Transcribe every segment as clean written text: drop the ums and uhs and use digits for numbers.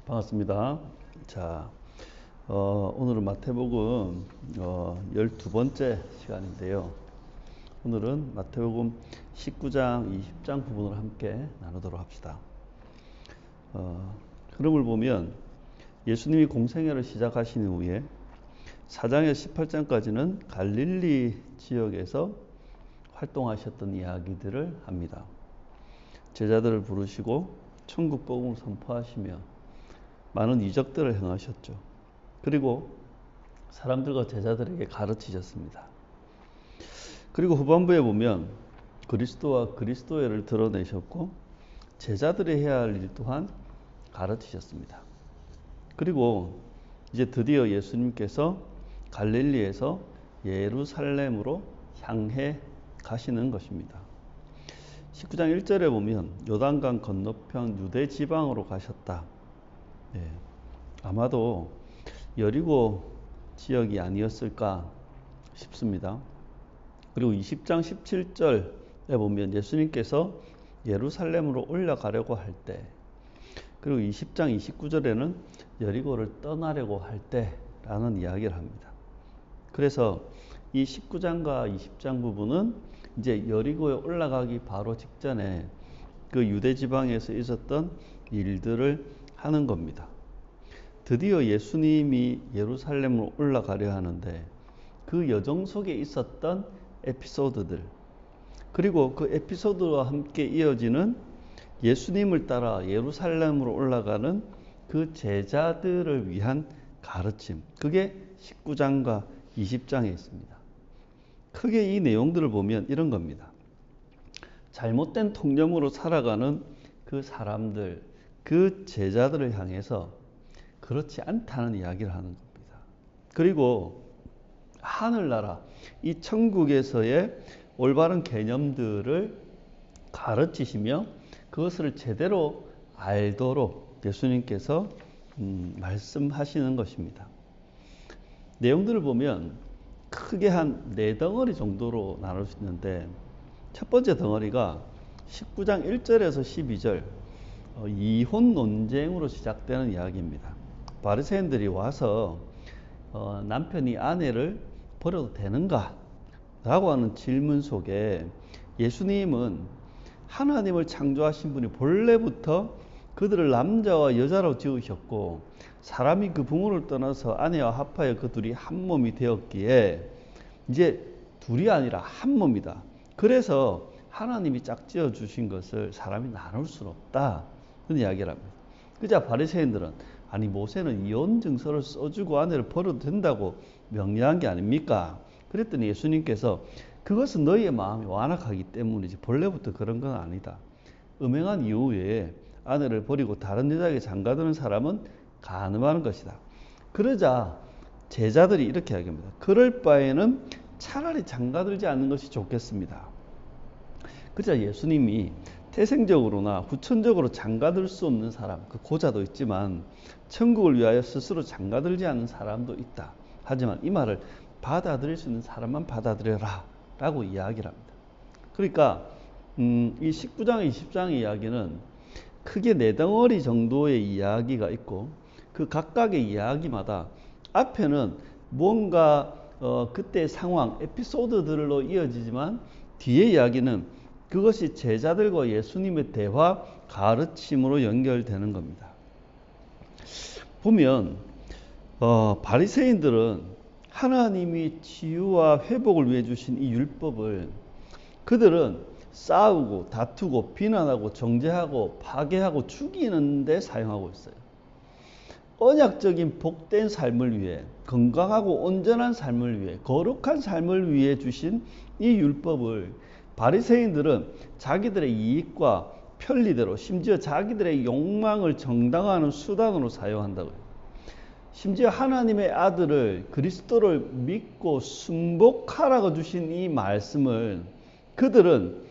반갑습니다. 자, 오늘은 마태복음 12번째 시간인데요. 오늘은 마태복음 19장, 20장 부분을 함께 나누도록 합시다. 흐름을 보면 예수님이 공생애를 시작하신 이후에 4장에서 18장까지는 갈릴리 지역에서 활동하셨던 이야기들을 합니다. 제자들을 부르시고 천국 복음을 선포하시며 많은 이적들을 행하셨죠. 그리고 사람들과 제자들에게 가르치셨습니다. 그리고 후반부에 보면 그리스도와 그리스도애를 드러내셨고 제자들이 해야 할 일 또한 가르치셨습니다. 그리고 이제 드디어 예수님께서 갈릴리에서 예루살렘으로 향해 가시는 것입니다. 19장 1절에 보면 요단강 건너편 유대 지방으로 가셨다. 아마도 여리고 지역이 아니었을까 싶습니다. 그리고 20장 17절에 보면 예수님께서 예루살렘으로 올라가려고 할 때, 그리고 20장 29절에는 여리고를 떠나려고 할 때라는 이야기를 합니다. 그래서 이 19장과 20장 부분은 이제 여리고에 올라가기 바로 직전에 그 유대 지방에서 있었던 일들을 하는 겁니다. 드디어 예수님이 예루살렘으로 올라가려 하는데 그 여정 속에 있었던 에피소드들, 그리고 그 에피소드와 함께 이어지는 예수님을 따라 예루살렘으로 올라가는 그 제자들을 위한 가르침, 그게 19장과 20장에 있습니다. 크게 이 내용들을 보면 이런 겁니다. 잘못된 통념으로 살아가는 그 사람들, 그 제자들을 향해서 그렇지 않다는 이야기를 하는 겁니다. 그리고 하늘나라, 이 천국에서의 올바른 개념들을 가르치시며 그것을 제대로 알도록 예수님께서 말씀하시는 것입니다. 내용들을 보면 크게 한 4덩어리 정도로 나눌 수 있는데, 첫 번째 덩어리가 19장 1절에서 12절 이혼 논쟁으로 시작되는 이야기입니다. 바리새인들이 와서 남편이 아내를 버려도 되는가? 라고 하는 질문 속에 예수님은 하나님을 창조하신 분이 본래부터 그들을 남자와 여자로 지으셨고 사람이 그 부모를 떠나서 아내와 합하여 그 둘이 한 몸이 되었기에 이제 둘이 아니라 한 몸이다. 그래서 하나님이 짝지어 주신 것을 사람이 나눌 수는 없다. 그런 이야기를 합니다. 그자 바리새인들은 아니 모세는 이혼 증서를 써주고 아내를 버려도 된다고 명령한 게 아닙니까? 그랬더니 예수님께서 그것은 너희의 마음이 완악하기 때문이지 본래부터 그런 건 아니다. 음행한 이후에 아내를 버리고 다른 여자에게 장가드는 사람은 간음하는 것이다. 그러자 제자들이 이렇게 이야기합니다. 그럴 바에는 차라리 장가들지 않는 것이 좋겠습니다. 그러자 예수님이 태생적으로나 후천적으로 장가들 수 없는 사람, 그 고자도 있지만 천국을 위하여 스스로 장가들지 않는 사람도 있다. 하지만 이 말을 받아들일 수 있는 사람만 받아들여라 라고 이야기를 합니다. 그러니까 이 19장, 20장의 이야기는 크게 4덩어리 정도의 이야기가 있고 그 각각의 이야기마다 앞에는 뭔가 그때의 상황, 에피소드들로 이어지지만 뒤의 이야기는 그것이 제자들과 예수님의 대화, 가르침으로 연결되는 겁니다. 보면 바리새인들은 하나님이 치유와 회복을 위해 주신 이 율법을 그들은 싸우고 다투고 비난하고 정죄하고 파괴하고 죽이는 데 사용하고 있어요. 언약적인 복된 삶을 위해, 건강하고 온전한 삶을 위해, 거룩한 삶을 위해 주신 이 율법을 바리새인들은 자기들의 이익과 편리대로, 심지어 자기들의 욕망을 정당화하는 수단으로 사용한다고요. 심지어 하나님의 아들을, 그리스도를 믿고 순복하라고 주신 이 말씀을 그들은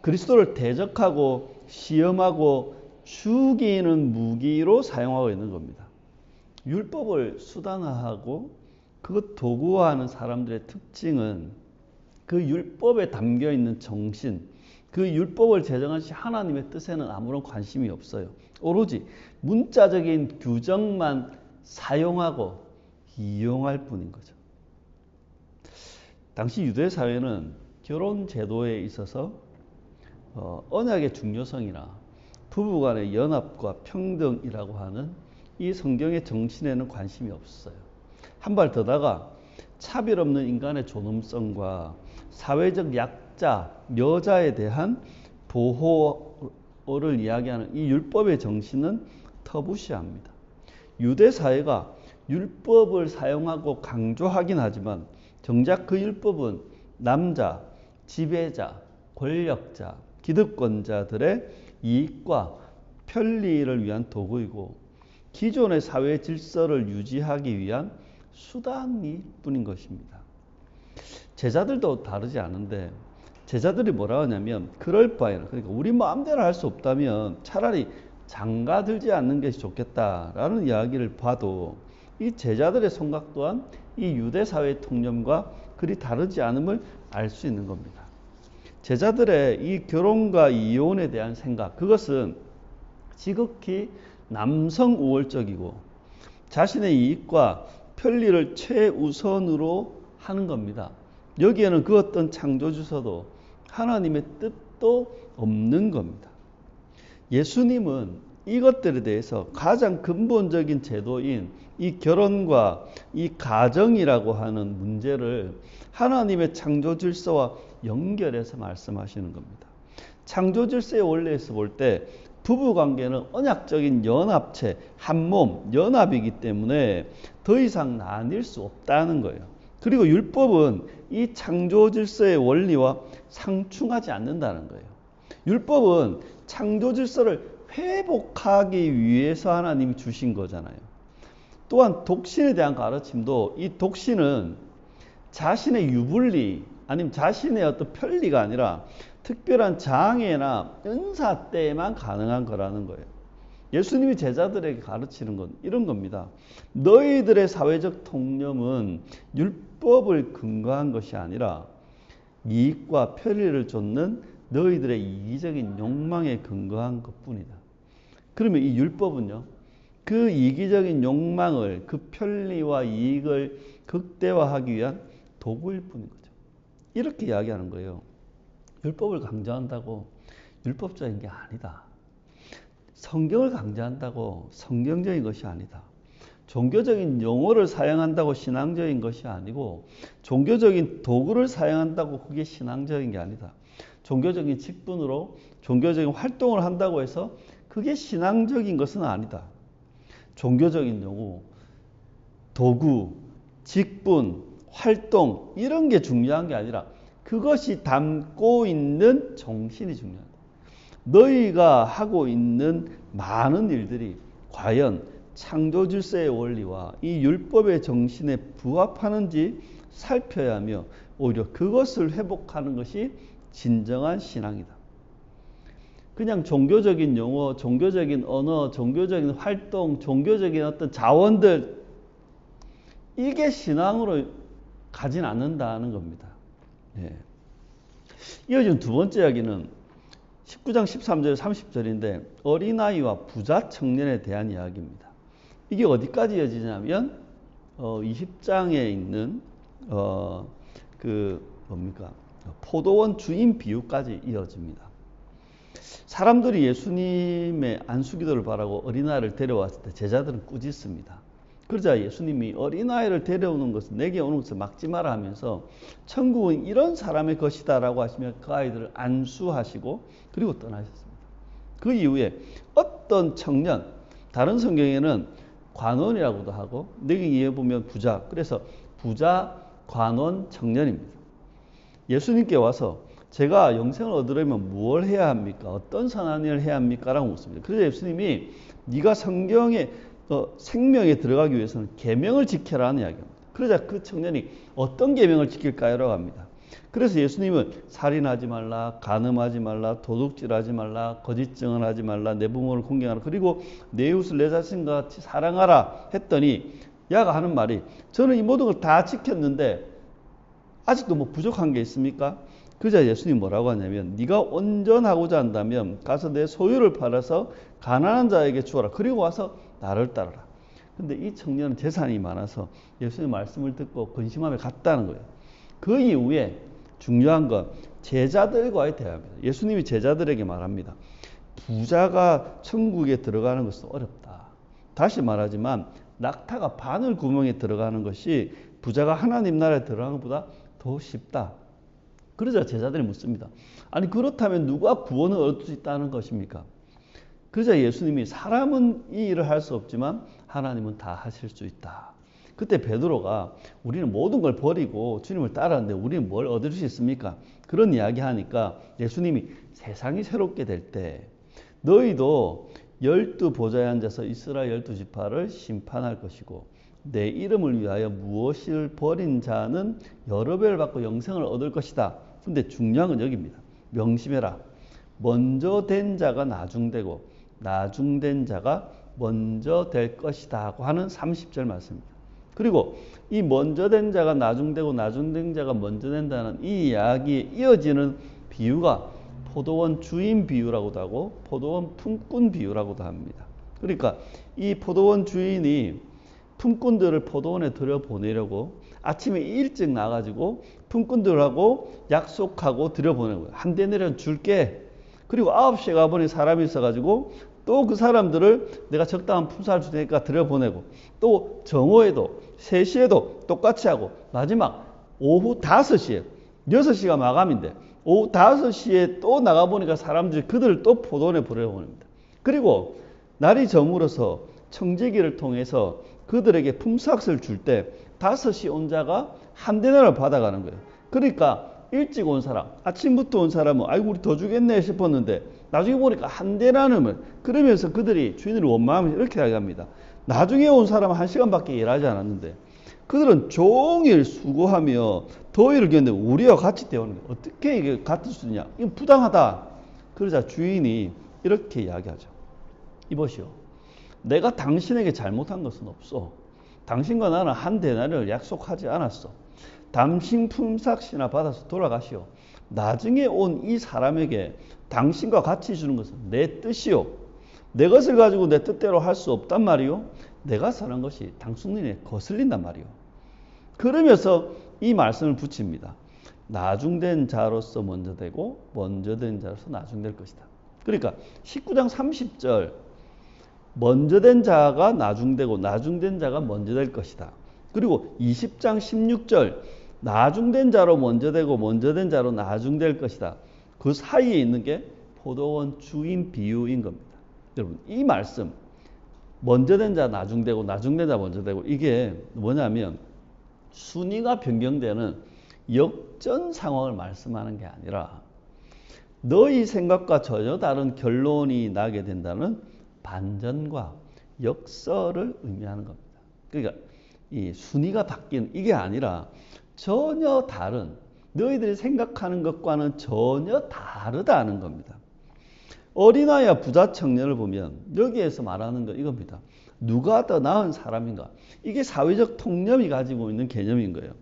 그리스도를 대적하고 시험하고 죽이는 무기로 사용하고 있는 겁니다. 율법을 수단화하고 그것 도구화하는 사람들의 특징은 그 율법에 담겨 있는 정신, 그 율법을 제정하신 하나님의 뜻에는 아무런 관심이 없어요. 오로지 문자적인 규정만 사용하고 이용할 뿐인 거죠. 당시 유대 사회는 결혼 제도에 있어서 언약의 중요성이나 부부간의 연합과 평등이라고 하는 이 성경의 정신에는 관심이 없어요. 한 발 더 나가 차별 없는 인간의 존엄성과 사회적 약자, 여자에 대한 보호를 이야기하는 이 율법의 정신은 터부시합니다. 유대 사회가 율법을 사용하고 강조하긴 하지만 정작 그 율법은 남자, 지배자, 권력자, 기득권자들의 이익과 편리를 위한 도구이고 기존의 사회 질서를 유지하기 위한 수단일 뿐인 것입니다. 제자들도 다르지 않은데 제자들이 뭐라 하냐면 그럴 바에는, 그러니까 우리 마음대로 할 수 없다면 차라리 장가들지 않는 것이 좋겠다라는 이야기를 봐도 이 제자들의 생각 또한 이 유대 사회의 통념과 그리 다르지 않음을 알 수 있는 겁니다. 제자들의 이 결혼과 이혼에 대한 생각, 그것은 지극히 남성 우월적이고 자신의 이익과 편리를 최우선으로 하는 겁니다. 여기에는 그 어떤 창조주서도 하나님의 뜻도 없는 겁니다. 예수님은 이것들에 대해서 가장 근본적인 제도인 이 결혼과 이 가정이라고 하는 문제를 하나님의 창조 질서와 연결해서 말씀하시는 겁니다. 창조 질서의 원리에서 볼 때 부부관계는 언약적인 연합체, 한몸, 연합이기 때문에 더 이상 나뉠 수 없다는 거예요. 그리고 율법은 이 창조 질서의 원리와 상충하지 않는다는 거예요. 율법은 창조 질서를 회복하기 위해서 하나님이 주신 거잖아요. 또한 독신에 대한 가르침도 이 독신은 자신의 유불리 아니면 자신의 어떤 편리가 아니라 특별한 장애나 은사 때에만 가능한 거라는 거예요. 예수님이 제자들에게 가르치는 건 이런 겁니다. 너희들의 사회적 통념은 율법을 근거한 것이 아니라 이익과 편리를 좇는 너희들의 이기적인 욕망에 근거한 것뿐이다. 그러면 이 율법은요, 그 이기적인 욕망을, 그 편리와 이익을 극대화하기 위한 도구일 뿐인 거죠. 이렇게 이야기하는 거예요. 율법을 강조한다고 율법적인 게 아니다. 성경을 강조한다고 성경적인 것이 아니다. 종교적인 용어를 사용한다고 신앙적인 것이 아니고 종교적인 도구를 사용한다고 그게 신앙적인 게 아니다. 종교적인 직분으로 종교적인 활동을 한다고 해서 그게 신앙적인 것은 아니다. 종교적인 용어, 도구, 직분, 활동 이런 게 중요한 게 아니라 그것이 담고 있는 정신이 중요하다. 너희가 하고 있는 많은 일들이 과연 창조 질서의 원리와 이 율법의 정신에 부합하는지 살펴야 하며 오히려 그것을 회복하는 것이 진정한 신앙이다. 그냥 종교적인 용어, 종교적인 언어, 종교적인 활동, 종교적인 어떤 자원들 이게 신앙으로 가진 않는다는 겁니다. 예. 이어지는 두 번째 이야기는 19장 13절 30절인데 어린아이와 부자 청년에 대한 이야기입니다. 이게 어디까지 이어지냐면 20장에 있는 포도원 주인 비유까지 이어집니다. 사람들이 예수님의 안수기도를 바라고 어린아이를 데려왔을 때 제자들은 꾸짖습니다. 그러자 예수님이 어린아이를 데려오는 것은 내게 오는 것을 막지 마라 하면서 천국은 이런 사람의 것이다 라고 하시며 그 아이들을 안수하시고 그리고 떠나셨습니다. 그 이후에 어떤 청년, 다른 성경에는 관원이라고도 하고 내게 보면 부자, 그래서 부자, 관원, 청년입니다. 예수님께 와서 제가 영생을 얻으려면 무엇을 해야 합니까? 어떤 선한 일을 해야 합니까? 라고 묻습니다. 그래서 예수님이 네가 성경에 생명에 들어가기 위해서는 계명을 지켜라는 이야기입니다. 그러자 그 청년이 어떤 계명을 지킬까요? 라고 합니다. 그래서 예수님은 살인하지 말라, 간음하지 말라, 도둑질하지 말라, 거짓 증언하지 말라, 내 부모를 공경하라, 그리고 내 이웃을 내 자신과 같이 사랑하라 했더니 야가 하는 말이 저는 이 모든 걸 다 지켰는데 아직도 뭐 부족한 게 있습니까? 그자 예수님 뭐라고 하냐면 네가 온전하고자 한다면 가서 내 소유를 팔아서 가난한 자에게 주어라. 그리고 와서 나를 따르라. 근데 이 청년은 재산이 많아서 예수님 말씀을 듣고 근심함에 갔다는 거예요. 그 이후에 중요한 건 제자들과의 대화입니다. 예수님이 제자들에게 말합니다. 부자가 천국에 들어가는 것은 어렵다. 다시 말하지만 낙타가 바늘구멍에 들어가는 것이 부자가 하나님 나라에 들어가는 것보다 더 쉽다. 그러자 제자들이 묻습니다. 아니 그렇다면 누가 구원을 얻을 수 있다는 것입니까? 그러자 예수님이 사람은 이 일을 할 수 없지만 하나님은 다 하실 수 있다. 그때 베드로가 우리는 모든 걸 버리고 주님을 따랐는데 우리는 뭘 얻을 수 있습니까? 그런 이야기 하니까 예수님이 세상이 새롭게 될 때 너희도 12보좌에 앉아서 이스라엘 12지파를 심판할 것이고 내 이름을 위하여 무엇을 버린 자는 여러 배를 받고 영생을 얻을 것이다. 근데 중요한 건 여기입니다. 명심해라. 먼저 된 자가 나중되고 나중된 자가 먼저 될 것이다 하고 하는 30절 말씀입니다. 그리고 이 먼저 된 자가 나중되고 나중된 자가 먼저 된다는 이 이야기에 이어지는 비유가 포도원 주인 비유라고도 하고 포도원 품꾼 비유라고도 합니다. 그러니까 이 포도원 주인이 품꾼들을 포도원에 들여보내려고 아침에 일찍 나가지고 품꾼들하고 약속하고 들여보내는 거예요. 한 대내려는 줄게. 그리고 9시에 가보니 사람이 있어가지고 또 그 사람들을 내가 적당한 품삯을 줄 테니까 들여보내고 또 정오에도 3시에도 똑같이 하고 마지막 오후 5시에 6시가 마감인데 오후 5시에 또 나가보니까 사람들이 그들을 또 포도원에 보내보냅니다. 그리고 날이 저물어서 청지기를 통해서 그들에게 품삯을 줄 때 5시 온 자가 한 데나를 받아가는 거예요. 그러니까 일찍 온 사람, 아침부터 온 사람은 아이고 우리 더 주겠네 싶었는데 나중에 보니까 한 데나름을 그러면서 그들이 주인을 원망하면서 이렇게 이야기합니다. 나중에 온 사람은 1시간밖에 일하지 않았는데 그들은 종일 수고하며 더위를 겪는데 우리와 같이 때우는 거예요. 어떻게 이게 같을 수 있냐? 이건 부당하다. 그러자 주인이 이렇게 이야기하죠. 이보시오. 내가 당신에게 잘못한 것은 없어. 당신과 나는 한 데나리를 약속하지 않았어. 당신 품삯이나 받아서 돌아가시오. 나중에 온 이 사람에게 당신과 같이 주는 것은 내 뜻이요. 내 것을 가지고 내 뜻대로 할 수 없단 말이요. 내가 사는 것이 당신에게 거슬린단 말이요. 그러면서 이 말씀을 붙입니다. 나중된 자로서 먼저 되고 먼저 된 자로서 나중될 것이다. 그러니까 19장 30절 먼저 된 자가 나중되고 나중된 자가 먼저 될 것이다. 그리고 20장 16절 나중된 자로 먼저 되고 먼저 된 자로 나중될 것이다. 그 사이에 있는 게 포도원 주인 비유인 겁니다. 여러분 이 말씀 먼저 된 자 나중되고 나중된 자 먼저 되고 이게 뭐냐면 순위가 변경되는 역전 상황을 말씀하는 게 아니라 너희 생각과 전혀 다른 결론이 나게 된다는 반전과 역설을 의미하는 겁니다. 그러니까 이 순위가 바뀌는 이게 아니라 전혀 다른 너희들이 생각하는 것과는 전혀 다르다는 겁니다. 어린아이와 부자 청년을 보면 여기에서 말하는 건 이겁니다. 누가 더 나은 사람인가? 이게 사회적 통념이 가지고 있는 개념인 거예요.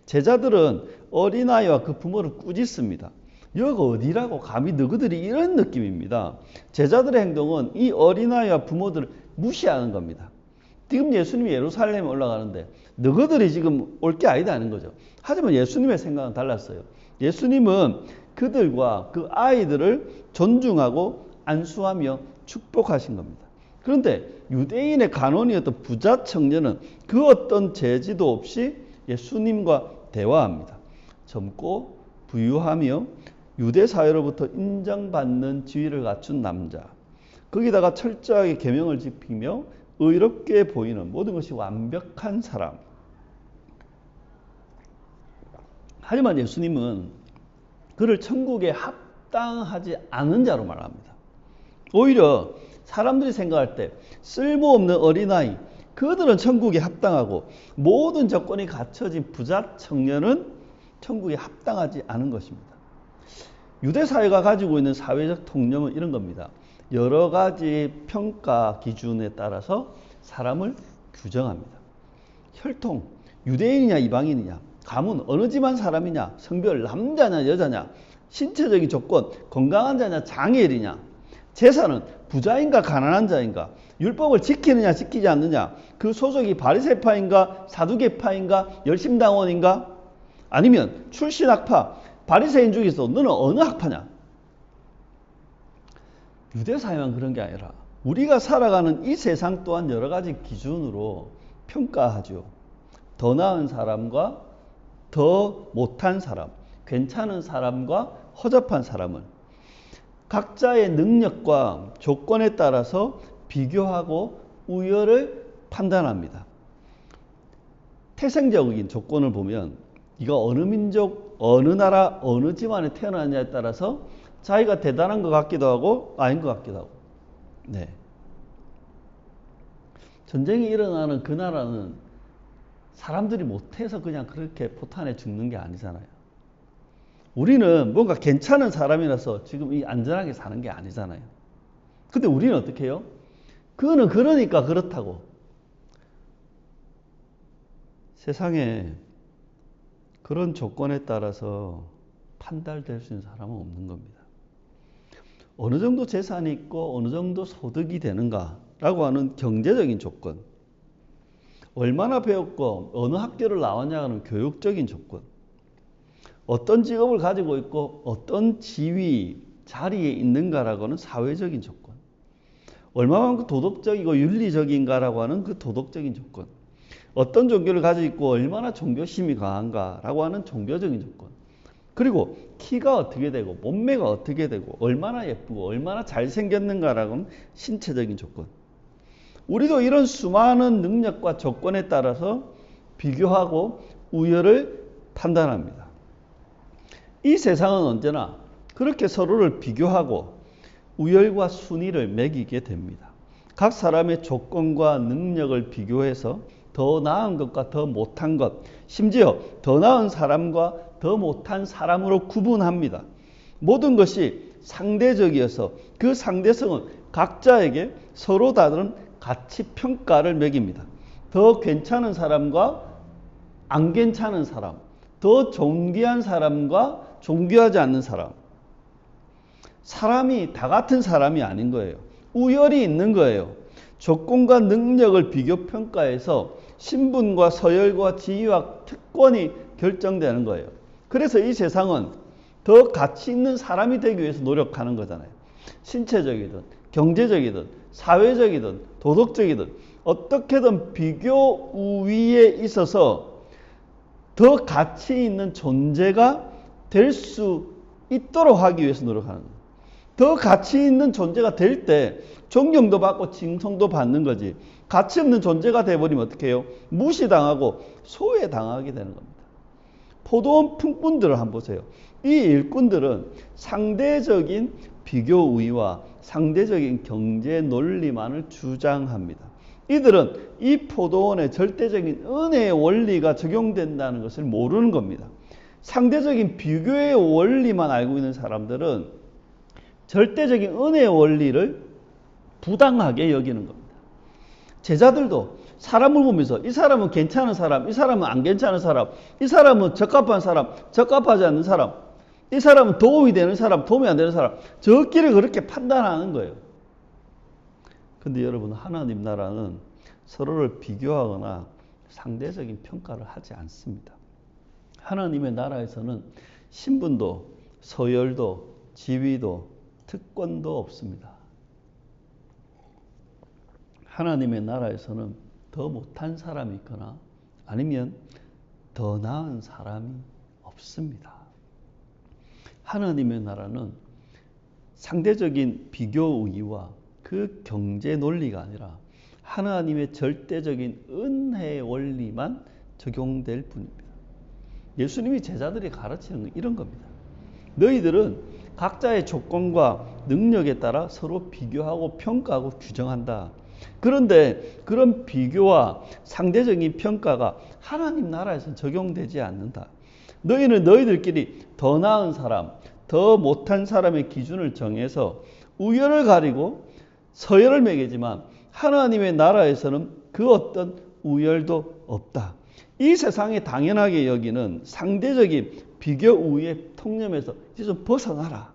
제자들은 어린아이와 그 부모를 꾸짖습니다. 여기가 어디라고 감히 너희들이 이런 느낌입니다. 제자들의 행동은 이 어린아이와 부모들을 무시하는 겁니다. 지금 예수님이 예루살렘에 올라가는데 너희들이 지금 올 게 아니다는 거죠. 하지만 예수님의 생각은 달랐어요. 예수님은 그들과 그 아이들을 존중하고 안수하며 축복하신 겁니다. 그런데 유대인의 간원이었던 부자 청년은 그 어떤 제지도 없이 예수님과 대화합니다. 젊고 부유하며 유대 사회로부터 인정받는 지위를 갖춘 남자. 거기다가 철저하게 계명을 지키며 의롭게 보이는 모든 것이 완벽한 사람. 하지만 예수님은 그를 천국에 합당하지 않은 자로 말합니다. 오히려 사람들이 생각할 때 쓸모없는 어린아이, 그들은 천국에 합당하고 모든 조건이 갖춰진 부자 청년은 천국에 합당하지 않은 것입니다. 유대 사회가 가지고 있는 사회적 통념은 이런 겁니다. 여러 가지 평가 기준에 따라서 사람을 규정합니다. 혈통, 유대인이냐 이방인이냐, 가문, 어느 집안 사람이냐, 성별, 남자냐, 여자냐, 신체적인 조건, 건강한 자냐, 장애인이냐, 재산은 부자인가, 가난한 자인가, 율법을 지키느냐, 지키지 않느냐, 그 소속이 바리새파인가, 사두개파인가, 열심당원인가, 아니면 출신 학파, 바리새인 중에서 너는 어느 학파냐? 유대사회만 그런 게 아니라 우리가 살아가는 이 세상 또한 여러 가지 기준으로 평가하죠. 더 나은 사람과 더 못한 사람, 괜찮은 사람과 허접한 사람을 각자의 능력과 조건에 따라서 비교하고 우열을 판단합니다. 태생적인 조건을 보면 네가 어느 민족, 어느 나라, 어느 집안에 태어났냐에 따라서 자기가 대단한 것 같기도 하고 아닌 것 같기도 하고. 네. 전쟁이 일어나는 그 나라는 사람들이 못해서 그냥 그렇게 포탄에 죽는 게 아니잖아요. 우리는 뭔가 괜찮은 사람이라서 지금 이 안전하게 사는 게 아니잖아요. 근데 우리는 어떻게 해요? 그거는 그러니까 그렇다고. 세상에 그런 조건에 따라서 판단될 수 있는 사람은 없는 겁니다. 어느 정도 재산이 있고 어느 정도 소득이 되는가라고 하는 경제적인 조건, 얼마나 배웠고 어느 학교를 나왔냐는 교육적인 조건, 어떤 직업을 가지고 있고 어떤 지위, 자리에 있는가라고 하는 사회적인 조건, 얼마만큼 도덕적이고 윤리적인가라고 하는 그 도덕적인 조건, 어떤 종교를 가지고 있고 얼마나 종교심이 강한가라고 하는 종교적인 조건, 그리고 키가 어떻게 되고 몸매가 어떻게 되고 얼마나 예쁘고 얼마나 잘생겼는가라고 하는 신체적인 조건. 우리도 이런 수많은 능력과 조건에 따라서 비교하고 우열을 판단합니다. 이 세상은 언제나 그렇게 서로를 비교하고 우열과 순위를 매기게 됩니다. 각 사람의 조건과 능력을 비교해서 더 나은 것과 더 못한 것, 심지어 더 나은 사람과 더 못한 사람으로 구분합니다. 모든 것이 상대적이어서 그 상대성은 각자에게 서로 다른 가치 평가를 매깁니다. 더 괜찮은 사람과 안 괜찮은 사람, 더 존귀한 사람과 존귀하지 않는 사람. 사람이 다 같은 사람이 아닌 거예요. 우열이 있는 거예요. 조건과 능력을 비교 평가해서 신분과 서열과 지위와 특권이 결정되는 거예요. 그래서 이 세상은 더 가치 있는 사람이 되기 위해서 노력하는 거잖아요. 신체적이든 경제적이든 사회적이든 도덕적이든 어떻게든 비교 우위에 있어서 더 가치 있는 존재가 될 수 있도록 하기 위해서 노력하는 거예요. 더 가치 있는 존재가 될 때 존경도 받고 칭송도 받는 거지. 가치 없는 존재가 돼버리면 어떻게 해요? 무시당하고 소외당하게 되는 겁니다. 포도원 품꾼들을 한번 보세요. 이 일꾼들은 상대적인 비교 우위와 상대적인 경제 논리만을 주장합니다. 이들은 이 포도원의 절대적인 은혜의 원리가 적용된다는 것을 모르는 겁니다. 상대적인 비교의 원리만 알고 있는 사람들은 절대적인 은혜의 원리를 부당하게 여기는 겁니다. 제자들도 사람을 보면서 이 사람은 괜찮은 사람, 이 사람은 안 괜찮은 사람, 이 사람은 적합한 사람, 적합하지 않는 사람, 이 사람은 도움이 되는 사람, 도움이 안 되는 사람, 저끼리 그렇게 판단하는 거예요. 근데 여러분, 하나님 나라는 서로를 비교하거나 상대적인 평가를 하지 않습니다. 하나님의 나라에서는 신분도 서열도 지위도 특권도 없습니다. 하나님의 나라에서는 더 못한 사람이 있거나 아니면 더 나은 사람이 없습니다. 하나님의 나라는 상대적인 비교 우위와 그 경제 논리가 아니라 하나님의 절대적인 은혜의 원리만 적용될 뿐입니다. 예수님이 제자들이 가르치는 건 이런 겁니다. 너희들은 각자의 조건과 능력에 따라 서로 비교하고 평가하고 규정한다. 그런데 그런 비교와 상대적인 평가가 하나님 나라에서 적용되지 않는다. 너희는 너희들끼리 더 나은 사람, 더 못한 사람의 기준을 정해서 우열을 가리고 서열을 매기지만 하나님의 나라에서는 그 어떤 우열도 없다. 이 세상에 당연하게 여기는 상대적인 비교 우위의 통념에서 이제 좀 벗어나라.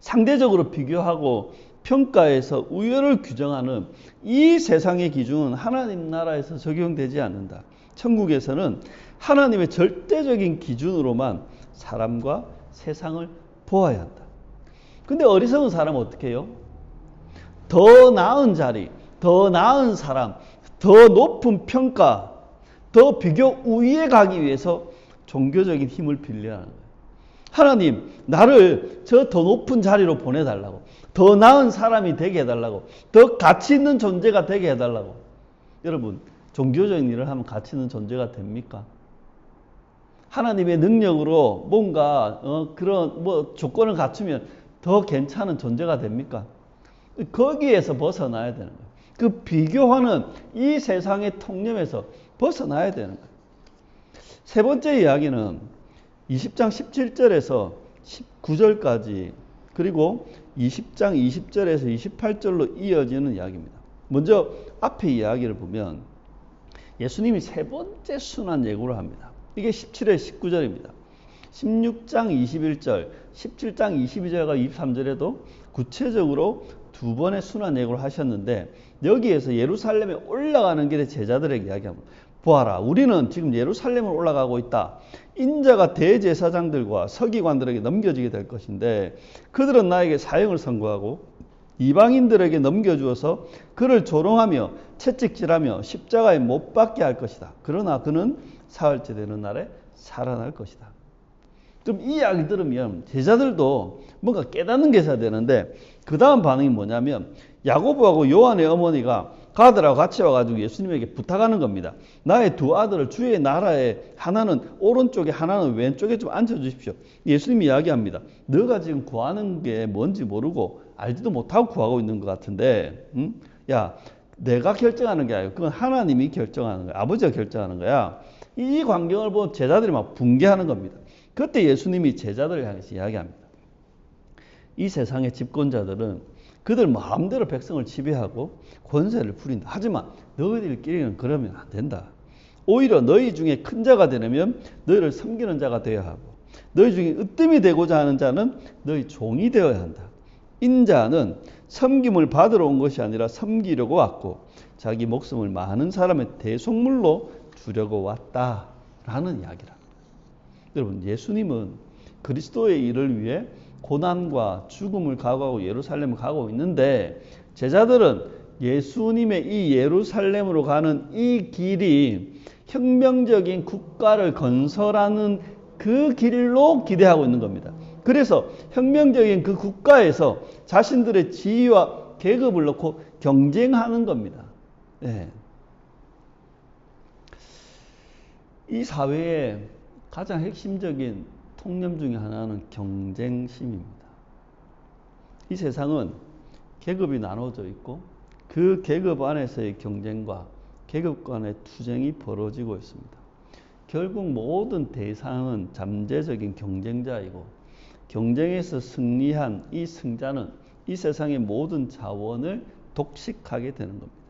상대적으로 비교하고 평가해서 우열을 규정하는 이 세상의 기준은 하나님 나라에서 적용되지 않는다. 천국에서는 하나님의 절대적인 기준으로만 사람과 세상을 보아야 한다. 근데 어리석은 사람은 어떻게 해요? 더 나은 자리, 더 나은 사람, 더 높은 평가, 더 비교 우위에 가기 위해서 종교적인 힘을 빌려야 하는 거예요. 하나님, 나를 저 더 높은 자리로 보내달라고, 더 나은 사람이 되게 해달라고, 더 가치 있는 존재가 되게 해달라고. 여러분, 종교적인 일을 하면 가치 있는 존재가 됩니까? 하나님의 능력으로 뭔가 그런 조건을 갖추면 더 괜찮은 존재가 됩니까? 거기에서 벗어나야 되는 거예요. 그 비교하는 이 세상의 통념에서 벗어나야 되는 거예요. 세 번째 이야기는 20장 17절에서 19절까지 그리고 20장 20절에서 28절로 이어지는 이야기입니다. 먼저 앞에 이야기를 보면 예수님이 세 번째 순환 예고를 합니다. 이게 17절 19절입니다. 16장 21절, 17장 22절과 23절에도 구체적으로 두 번의 순환 예고를 하셨는데 여기에서 예루살렘에 올라가는 길에 제자들에게 이야기합니다. 보아라, 우리는 지금 예루살렘으로 올라가고 있다. 인자가 대제사장들과 서기관들에게 넘겨지게 될 것인데 그들은 나에게 사형을 선고하고 이방인들에게 넘겨주어서 그를 조롱하며 채찍질하며 십자가에 못 박게 할 것이다. 그러나 그는 사흘째 되는 날에 살아날 것이다. 그럼 이 이야기 들으면 제자들도 뭔가 깨닫는 게 있어야 되는데 그 다음 반응이 뭐냐면 야고보하고 요한의 어머니가 가들하고 같이 와가지고 예수님에게 부탁하는 겁니다. 나의 두 아들을 주의 나라에 하나는 오른쪽에 하나는 왼쪽에 좀 앉혀주십시오. 예수님이 이야기합니다. 너가 지금 구하는 게 뭔지 모르고 알지도 못하고 구하고 있는 것 같은데 야, 내가 결정하는 게 아니고 그건 하나님이 결정하는 거야. 아버지가 결정하는 거야. 이 광경을 보고 제자들이 막 붕괴하는 겁니다. 그때 예수님이 제자들을 향해서 이야기합니다. 이 세상의 집권자들은 그들 마음대로 백성을 지배하고 권세를 부린다. 하지만 너희들끼리는 그러면 안 된다. 오히려 너희 중에 큰 자가 되려면 너희를 섬기는 자가 되어야 하고 너희 중에 으뜸이 되고자 하는 자는 너희 종이 되어야 한다. 인자는 섬김을 받으러 온 것이 아니라 섬기려고 왔고 자기 목숨을 많은 사람의 대속물로 주려고 왔다라는 이야기랍니다. 여러분, 예수님은 그리스도의 일을 위해 고난과 죽음을 각오하고 예루살렘을 가고 있는데 제자들은 예수님의 이 예루살렘으로 가는 이 길이 혁명적인 국가를 건설하는 그 길로 기대하고 있는 겁니다. 그래서 혁명적인 그 국가에서 자신들의 지위와 계급을 놓고 경쟁하는 겁니다. 네. 이 사회의 가장 핵심적인 통념 중에 하나는 경쟁심입니다. 이 세상은 계급이 나눠져 있고 그 계급 안에서의 경쟁과 계급 간의 투쟁이 벌어지고 있습니다. 결국 모든 대상은 잠재적인 경쟁자이고 경쟁에서 승리한 이 승자는 이 세상의 모든 자원을 독식하게 되는 겁니다.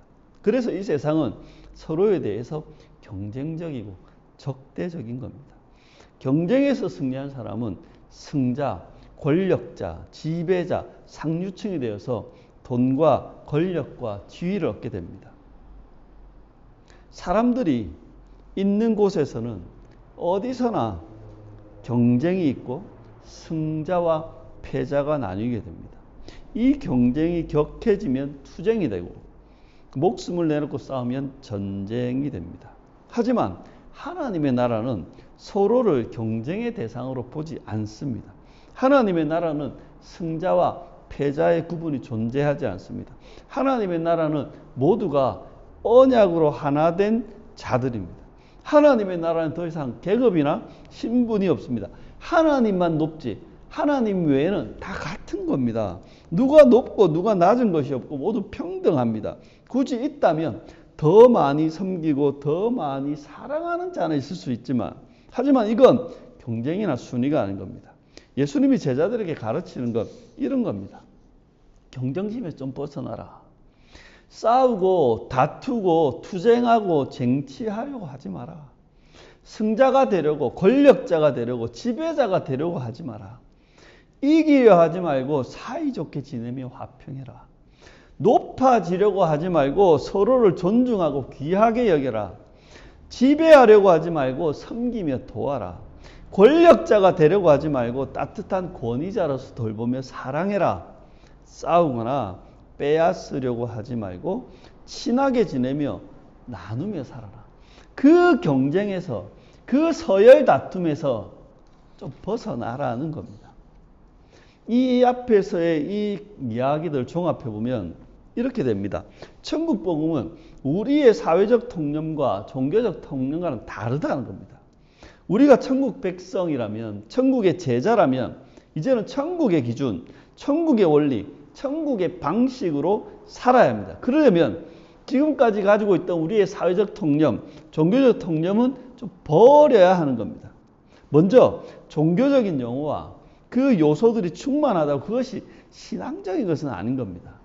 그래서 이 세상은 서로에 대해서 경쟁적이고 적대적인 겁니다. 경쟁에서 승리한 사람은 승자, 권력자, 지배자, 상류층이 되어서 돈과 권력과 지위를 얻게 됩니다. 사람들이 있는 곳에서는 어디서나 경쟁이 있고 승자와 패자가 나뉘게 됩니다. 이 경쟁이 격해지면 투쟁이 되고 목숨을 내놓고 싸우면 전쟁이 됩니다. 하지만 하나님의 나라는 서로를 경쟁의 대상으로 보지 않습니다. 하나님의 나라는 승자와 패자의 구분이 존재하지 않습니다. 하나님의 나라는 모두가 언약으로 하나 된 자들입니다. 하나님의 나라는 더 이상 계급이나 신분이 없습니다. 하나님만 높지 하나님 외에는 다 같은 겁니다. 누가 높고 누가 낮은 것이 없고 모두 평등합니다. 굳이 있다면 더 많이 섬기고 더 많이 사랑하는 자는 있을 수 있지만 하지만 이건 경쟁이나 순위가 아닌 겁니다. 예수님이 제자들에게 가르치는 건 이런 겁니다. 경쟁심에서 좀 벗어나라. 싸우고 다투고 투쟁하고 쟁취하려고 하지 마라. 승자가 되려고, 권력자가 되려고, 지배자가 되려고 하지 마라. 이기려 하지 말고 사이좋게 지내며 화평해라. 높아지려고 하지 말고 서로를 존중하고 귀하게 여겨라. 지배하려고 하지 말고 섬기며 도와라. 권력자가 되려고 하지 말고 따뜻한 권위자로서 돌보며 사랑해라. 싸우거나 빼앗으려고 하지 말고 친하게 지내며 나누며 살아라. 그 경쟁에서, 그 서열 다툼에서 좀 벗어나라는 겁니다. 이 앞에서의 이 이야기들 종합해보면 이렇게 됩니다. 천국 복음은 우리의 사회적 통념과 종교적 통념과는 다르다는 겁니다. 우리가 천국 백성이라면, 천국의 제자라면 이제는 천국의 기준, 천국의 원리, 천국의 방식으로 살아야 합니다. 그러려면 지금까지 가지고 있던 우리의 사회적 통념, 종교적 통념은 좀 버려야 하는 겁니다. 먼저 종교적인 용어와 그 요소들이 충만하다고 그것이 신앙적인 것은 아닌 겁니다.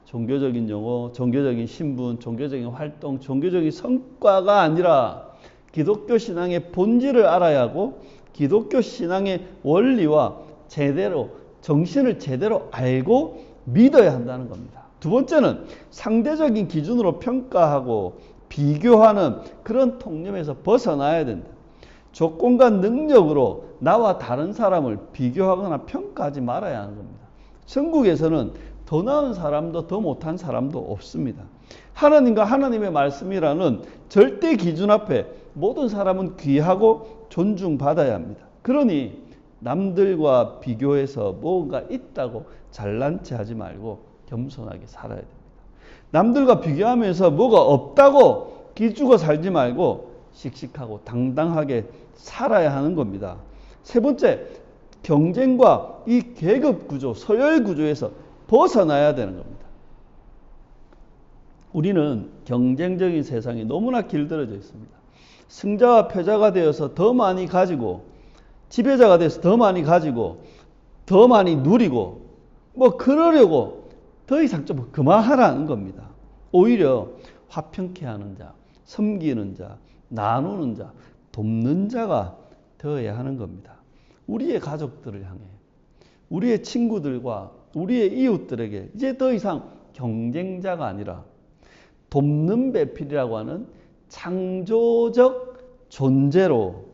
종교적인 용어, 종교적인 신분, 종교적인 활동, 종교적인 성과가 아니라 기독교 신앙의 본질을 알아야 하고 기독교 신앙의 원리와 제대로 정신을 제대로 알고 믿어야 한다는 겁니다. 두 번째는 상대적인 기준으로 평가하고 비교하는 그런 통념에서 벗어나야 된다. 조건과 능력으로 나와 다른 사람을 비교하거나 평가하지 말아야 하는 겁니다. 천국에서는 더 나은 사람도 더 못한 사람도 없습니다. 하나님과 하나님의 말씀이라는 절대 기준 앞에 모든 사람은 귀하고 존중받아야 합니다. 그러니 남들과 비교해서 뭔가 있다고 잘난 체 하지 말고 겸손하게 살아야 됩니다. 남들과 비교하면서 뭐가 없다고 기죽어 살지 말고 씩씩하고 당당하게 살아야 하는 겁니다. 세 번째, 경쟁과 이 계급 구조, 서열 구조에서 벗어나야 되는 겁니다. 우리는 경쟁적인 세상에 너무나 길들여져 있습니다. 승자와 패자가 되어서 더 많이 가지고, 지배자가 돼서 더 많이 가지고, 더 많이 누리고, 뭐 그러려고 더 이상 좀 그만하라는 겁니다. 오히려 화평케 하는 자, 섬기는 자, 나누는 자, 돕는 자가 되어야 하는 겁니다. 우리의 가족들을 향해, 우리의 친구들과 우리의 이웃들에게 이제 더 이상 경쟁자가 아니라 돕는 배필이라고 하는 창조적 존재로,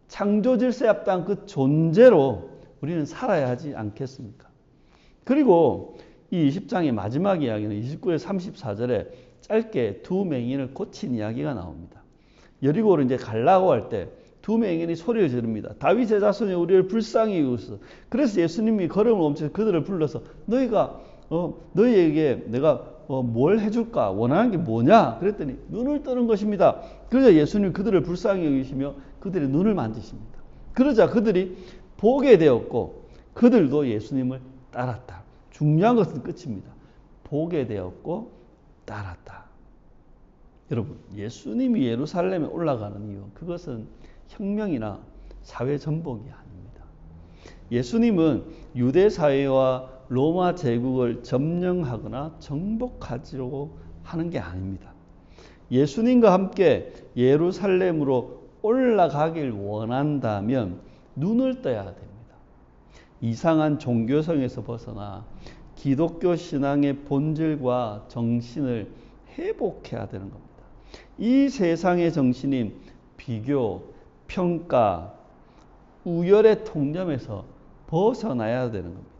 창조 질서에 합당한 그 존재로 우리는 살아야 하지 않겠습니까? 그리고 이 20장의 마지막 이야기는 29절 34절에 짧게 두 맹인을 고친 이야기가 나옵니다. 여리고를 이제 가려고 할 때 두 맹인이 소리를 지릅니다. 다윗의 자손이 우리를 불쌍히 여기소서. 그래서 예수님이 걸음을 멈춰서 그들을 불러서 너희에게 내가 뭘 해줄까? 원하는 게 뭐냐? 그랬더니 눈을 뜨는 것입니다. 그러자 예수님이 그들을 불쌍히 여기시며 그들의 눈을 만지십니다. 그러자 그들이 보게 되었고 그들도 예수님을 따랐다. 중요한 것은 끝입니다. 보게 되었고 따랐다. 여러분, 예수님이 예루살렘에 올라가는 이유, 그것은 혁명이나 사회 전복이 아닙니다. 예수님은 유대 사회와 로마 제국을 점령하거나 정복하려고 하는 게 아닙니다. 예수님과 함께 예루살렘으로 올라가길 원한다면 눈을 떠야 됩니다. 이상한 종교성에서 벗어나 기독교 신앙의 본질과 정신을 회복해야 되는 겁니다. 이 세상의 정신인 비교, 평가, 우열의 통념에서 벗어나야 되는 겁니다.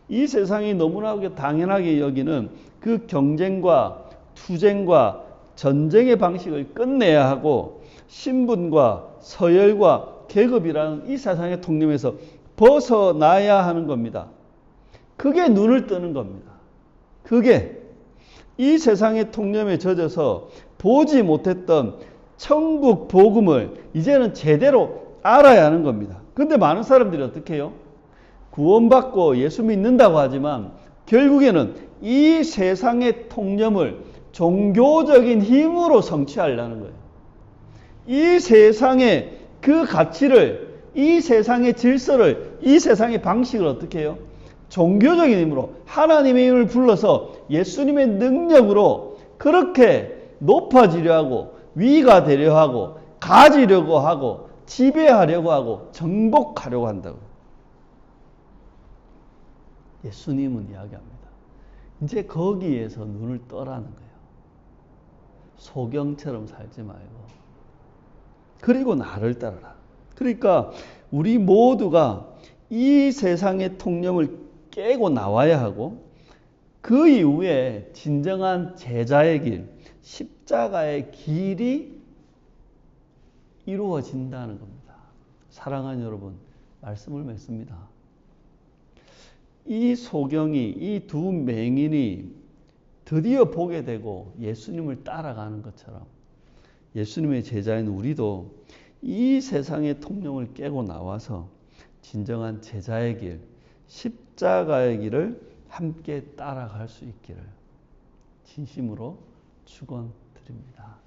이 세상이 너무나 당연하게 여기는 그 경쟁과 투쟁과 전쟁의 방식을 끝내야 하고 신분과 서열과 계급이라는 이 세상의 통념에서 벗어나야 하는 겁니다. 그게 눈을 뜨는 겁니다. 그게 이 세상의 통념에 젖어서 보지 못했던 천국 복음을 이제는 제대로 알아야 하는 겁니다. 그런데 많은 사람들이 어떻게 해요? 구원받고 예수 믿는다고 하지만 결국에는 이 세상의 통념을 종교적인 힘으로 성취하려는 거예요. 이 세상의 그 가치를, 이 세상의 질서를, 이 세상의 방식을 어떻게 해요? 종교적인 힘으로 하나님의 힘을 불러서 예수님의 능력으로 그렇게 높아지려 하고 위가 되려 하고 가지려고 하고 지배하려고 하고 정복하려고 한다고. 예수님은 이야기합니다. 이제 거기에서 눈을 떠라는 거예요. 소경처럼 살지 말고 그리고 나를 따르라. 그러니까 우리 모두가 이 세상의 통념을 깨고 나와야 하고 그 이후에 진정한 제자의 길, 십자가의 길이 이루어진다는 겁니다. 사랑하는 여러분, 말씀을 맺습니다. 이 소경이, 이 두 맹인이 드디어 보게 되고 예수님을 따라가는 것처럼 예수님의 제자인 우리도 이 세상의 통념을 깨고 나와서 진정한 제자의 길, 십자가의 길을 함께 따라갈 수 있기를 진심으로 축원드립니다.